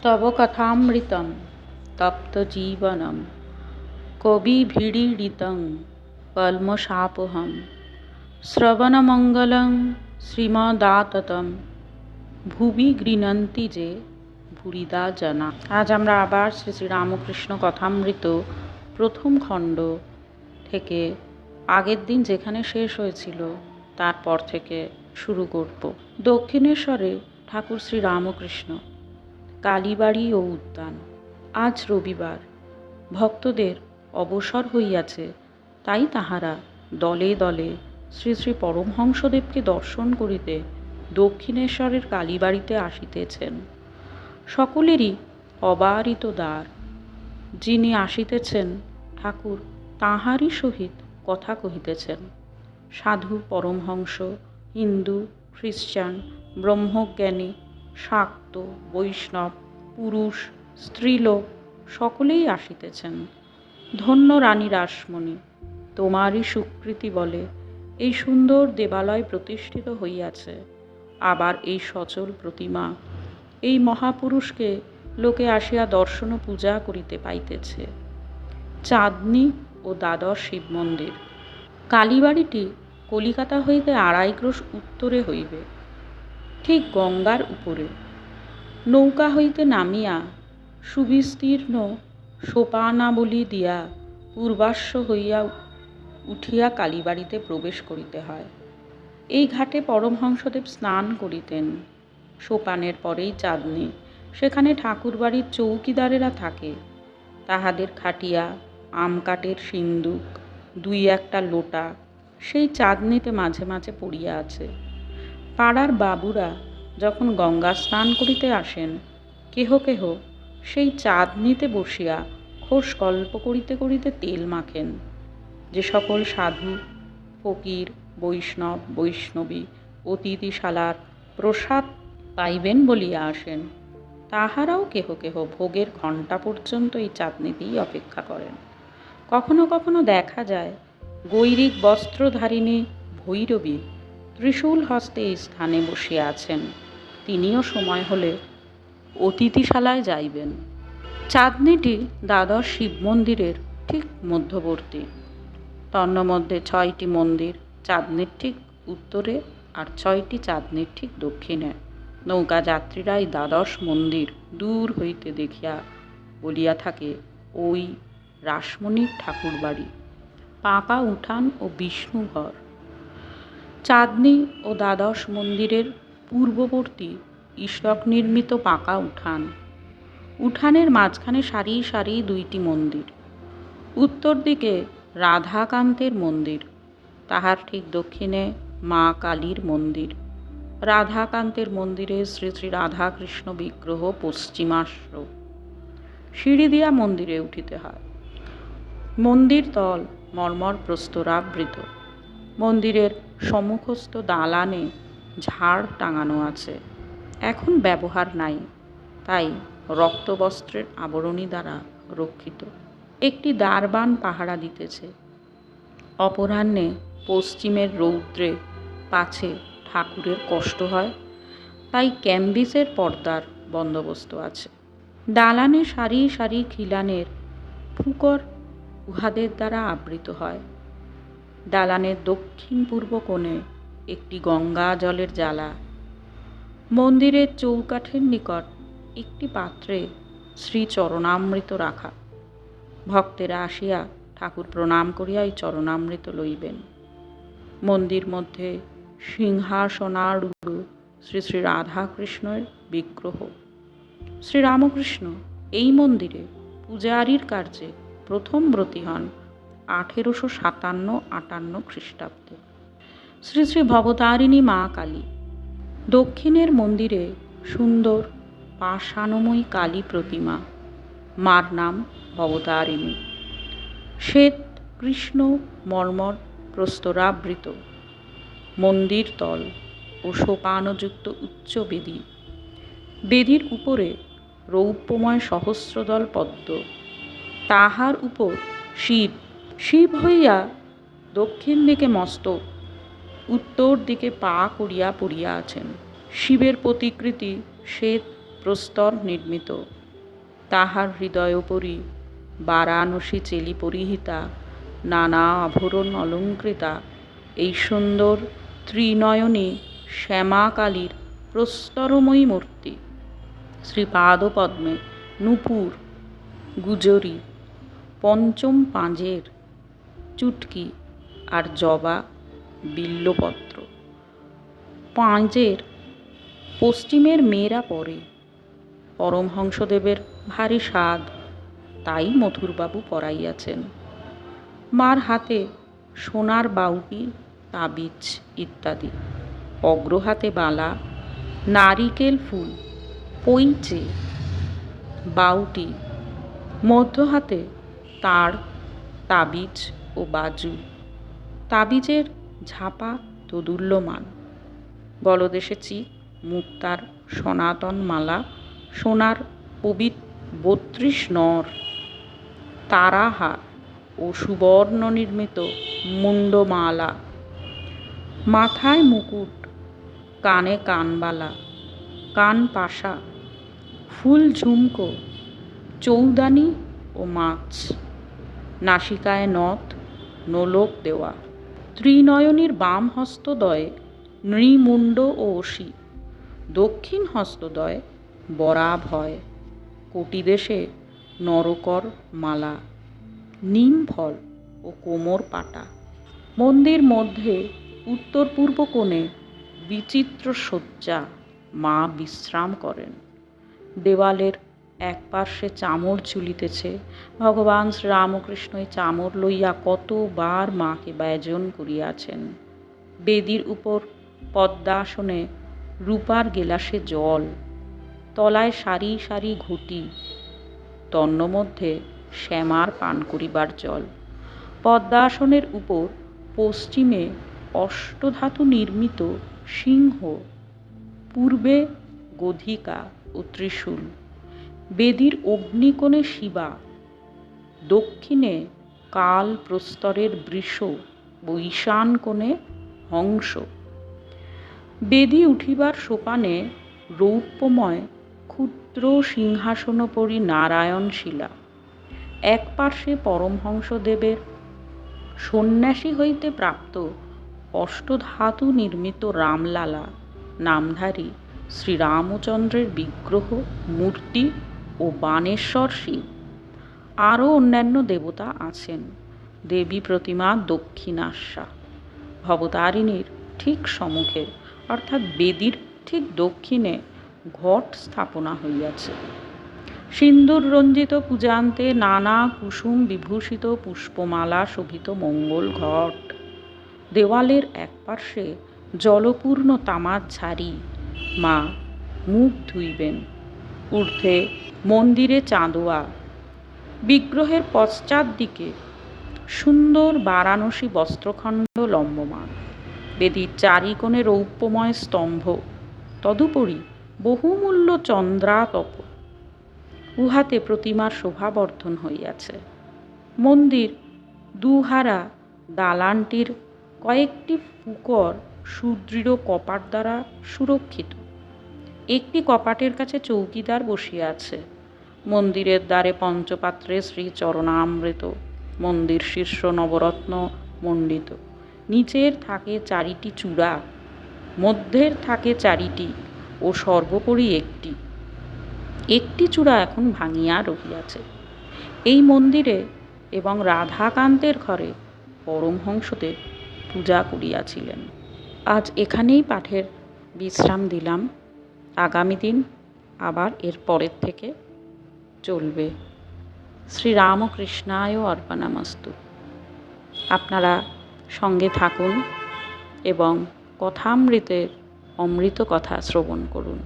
তব কথামৃতম তপ্ত জীবনম কবিভিড়ীড়িতং কলমশাপহম শ্রবণমঙ্গলং শ্রীমদাততম ভুবি গৃণন্তি যে ভুরিদা জনা। আজ আমরা আবার শ্রী শ্রী রামকৃষ্ণ কথামৃত প্রথম খণ্ড থেকে আগের দিন যেখানে শেষ হয়েছিল তারপর থেকে শুরু করব। দক্ষিণেশ্বরে ঠাকুর শ্রী রামকৃষ্ণ, কালীবাড়ি ও উদ্যান। আজ রবিবার, ভক্তদের অবসর হইয়াছে, তাই তাহারা দলে দলে শ্রী শ্রী পরমহংসদেবকে দর্শন করিতে দক্ষিণেশ্বরের কালীবাড়িতে আসিতেছেন। সকলেরই অবারিত দ্বার। যিনি আসিতেছেন ঠাকুর তাঁহারই সহিত কথা কহিতেছেন। সাধু, পরমহংস, হিন্দু, খ্রিস্টান, ব্রহ্মজ্ঞানী, শাক্ত, বৈষ্ণব, পুরুষ, স্ত্রীলোক সকলেই আসিতেছেন। ধন্য রানী রাসমণি, তোমারই স্বীকৃতি বলে এই সুন্দর দেবালয় প্রতিষ্ঠিত হইয়াছে। আবার এই সচল প্রতিমা, এই মহাপুরুষকে লোকে আসিয়া দর্শন ও পূজা করিতে পাইতেছে। চাঁদনী ও দ্বাদশ শিব মন্দির। কালীবাড়িটি কলিকাতা হইতে 2.5 ক্রোশ উত্তরে হইবে, ঠিক গঙ্গার উপরে। নৌকা হইতে নামিয়া সুবিস্তীর্ণ সোপানাবলী দিয়া পূর্বাশ্ব হইয়া উঠিয়া কালীবাড়িতে প্রবেশ করিতে হয়। এই ঘাটে পরমহংসদেব স্নান করিতেন। সোপানের পরেই চাঁদনী, সেখানে ঠাকুরবাড়ির চৌকিদারেরা থাকে। তাহাদের খাটিয়া, আম কাঠের সিন্দুক, 2-1টা লোটা সেই চাঁদনীতে মাঝে মাঝে পড়িয়া আছে। পাড়ার বাবুরা যখন গঙ্গা স্নান করিতে আসেন, কেহ কেহ সেই চাঁদনীতে বসিয়া খোশ গল্প করিতে করিতে তেল মাখেন। যে সকল সাধু, ফকির, বৈষ্ণব, বৈষ্ণবী অতিথিশালার প্রসাদ পাইবেন বলিয়া আসেন, তাহারাও কেহ কেহ ভোগের ঘণ্টা পর্যন্ত এই চাঁদনীতেই অপেক্ষা করেন। কখনো কখনো দেখা যায় গৈরিক বস্ত্রধারিণী ভৈরবী ত্রিশূল হস্তে এই স্থানে বসিয়া আছেন। তিনিও সময় হলে অতিথিশালায় যাইবেন। চাঁদনীটি দ্বাদশ শিব মন্দিরের ঠিক মধ্যবর্তী। তন্মধ্যে 6টি মন্দির চাঁদনীর ঠিক উত্তরে আর 6টি চাঁদনীর ঠিক দক্ষিণে। নৌকা যাত্রীরা এই দ্বাদশ মন্দির দূর হইতে দেখিয়া বলিয়া থাকে, ওই রাসমণির ঠাকুর বাড়ি, পাকা উঠান ও বিষ্ণুঘর। চাঁদনী ও দ্বাদশ মন্দিরের পূর্ববর্তী ঈশ্বর নির্মিত পাকা উঠান। উঠানের মাঝখানে সারি সারি 2টি মন্দির। উত্তর দিকে রাধাকান্তের মন্দির, তাহার ঠিক দক্ষিণে মা কালীর মন্দির। রাধাকান্তের মন্দিরে শ্রী শ্রী রাধাকৃষ্ণ বিগ্রহ পশ্চিমাশ্র। সিঁড়ি দিয়া মন্দিরে উঠিতে হয়। মন্দির তল মর্মর প্রস্তরাবৃত। মন্দিরের সম্মুখস্থ দালানে ঝাড় টাঙানো আছে, এখন ব্যবহার নাই, তাই রক্তবস্ত্রের আবরণী দ্বারা রক্ষিত। একটি দারবান পাহারা দিতেছে। অপরাহ্নে পশ্চিমের রৌদ্রে পাছে ঠাকুরের কষ্ট হয়, তাই ক্যাম্বিসের পর্দার বন্দোবস্ত আছে। দালানে সারি সারি খিলানের ফুকর উহাদের দ্বারা আবৃত হয়। দালানের দক্ষিণ পূর্ব কোণে একটি গঙ্গা জলের জালা। মন্দিরের চৌকাঠের নিকট একটি পাত্রে শ্রী চরণামৃত রাখা। ভক্তেরা আসিয়া ঠাকুর প্রণাম করিয়া এই চরণামৃত লইবেন। মন্দির মধ্যে সিংহাসনারূঢ় শ্রী শ্রী রাধাকৃষ্ণের বিগ্রহ। শ্রীরামকৃষ্ণ এই মন্দিরে পূজারীর কার্যে প্রথম ব্রতী হন 1857-58 খ্রিস্টাব্দে। শ্রী শ্রী ভবতারিণী মা কালী। দক্ষিণের মন্দিরে সুন্দর পাষাণময়ী কালী প্রতিমা, মার নাম ভবতারিণী। শ্বেত কৃষ্ণ মর্মর প্রস্তরাবৃত মন্দির তল ও সোপানযুক্ত উচ্চ বেদী। বেদীর উপরে রৌপ্যময় সহস্রদল পদ্ম, তাহার উপর শিব। শিব হইয়া দক্ষিণ দিকে মস্তক, উত্তর দিকে পা করিয়া পড়িয়া আছেন। শিবের প্রতিকৃতি শ্বেত প্রস্তর নির্মিত। তাহার হৃদয়োপরি বারাণসী চেলি পরিহিতা, নানা আভরণ অলঙ্কৃতা এই সুন্দর ত্রিনয়নী শ্যামা কালীর প্রস্তরময়ী মূর্তি। শ্রীপাদপদ্মে নূপুর, গুজরি, পঞ্চম পাঁজের চুটকি আর জবা বিল্বপত্র। পাঁজের পশ্চিমের মেয়েরা পরে। পরমহংসদেবের ভারী স্বাদ, তাই মথুরবাবু পরাইয়াছেন। মার হাতে সোনার বাউটি, তাবিজ ইত্যাদি। অগ্রহাতে বালা, নারিকেল ফুল, পইচে, বাউটি। মধ্য হাতে তার, তাবিজ ও বাজু। তাবিজের ঝাপা দোদুল্যমান। গলদেশে চিক, মুক্তার সনাতন মালা, সোনার পবিত ৩২ নর, তারাহার ও সুবর্ণ নির্মিত মুন্ডমালা। মাথায় মুকুট, কানে কানবালা, কানপাশা, ফুল ঝুমকো, চৌদানি ও মাছ। নাসিকায় নথ, নোলক দেওয়া। ত্রিনয়নীর বাম হস্তদ্বয়ে নৃমুণ্ড ও অসি, দক্ষিণ হস্তদ্বয়ে বরাভয়। কটিদেশে নরকর মালা, নিম ফল ও কোমর পাটা। মন্দির মধ্যে উত্তর পূর্ব কোণে বিচিত্র শয্যা, মা বিশ্রাম করেন। দেওয়ালের এক পার্শ্বে চামর ঝুলিতেছে। ভগবান শ্রীরামকৃষ্ণ এই চামর লইয়া কতবার মাকে ব্যজন করিয়াছেন। বেদির উপর পদ্মাসনে রূপার গেলাসে জল, তলায় সারি সারি ঘটি, তন্মধ্যে শ্যামার পান করিবার জল। পদ্মাসনের উপর পশ্চিমে অষ্টধাতু নির্মিত সিংহ, পূর্বে গধিকা ও ত্রিশূল। বেদির অগ্নিকোণে শিবা, দক্ষিণে কাল প্রস্তরের বৃষ ও ঈশান কোণে হংস। বেদি উঠিবার সোপানে রৌপ্যময় ক্ষুদ্র সিংহাসনোপরি নারায়ণ শিলা। এক পার্শ্বে পরমহংসদেবের সন্ন্যাসী হইতে প্রাপ্ত অষ্টধাতু নির্মিত রামলালা নামধারী শ্রীরামচন্দ্রের বিগ্রহ, মূর্তি ও বাণেশ্বর শিব। আরও অন্যান্য দেবতা আছেন। দেবী প্রতিমা দক্ষিণাস্যা। ভবতারিণীর ঠিক সম্মুখে অর্থাৎ বেদির ঠিক দক্ষিণে ঘট স্থাপনা হইয়াছে। সিন্দুর রঞ্জিত পূজান্তে নানা কুসুম বিভূষিত পুষ্পমালা শোভিত মঙ্গল ঘট। দেওয়ালের এক পার্শ্বে জলপূর্ণ তামার ঝাড়ি, মা মুখ ধুইবেন। ঊর্ধ্বে মন্দিরে চাঁদোয়া। বিগ্রহের পশ্চাৎ দিকে সুন্দর বারাণসী বস্ত্রখণ্ড লম্বমান। বেদির চারিকোণে রৌপ্যময় স্তম্ভ, তদুপরি বহুমূল্য চন্দ্রাতপ। উহাতে প্রতিমার শোভাবর্ধন হইয়াছে। মন্দির দুহারা দালানটির কয়েকটি ফুকর সুদৃঢ় কপাট দ্বারা সুরক্ষিত। একটি কপাটের কাছে চৌকিদার বসিয়া আছে। মন্দিরের দ্বারে পঞ্চপাত্রে শ্রী চরণামৃত, মন্দির শীর্ষ নবরত্ন মণ্ডিত। নিচের থাকে 4টি চূড়া, মধ্যের থাকে 4টি ও সর্বোপরি একটি চূড়া এখন ভাঙিয়া রহিয়াছে। এই মন্দিরে এবং রাধাকান্তের ঘরে পরমহংসদেব পূজা করিয়াছিলেন। আজ এখানেই পাঠের বিশ্রাম দিলাম। আগামী দিন আবার এর পরের থেকে চলবে। শ্রীরামকৃষ্ণায় অর্পণমস্তু। আপনারা সঙ্গে থাকুন এবং কথামৃতের অমৃত কথা শ্রবণ করুন।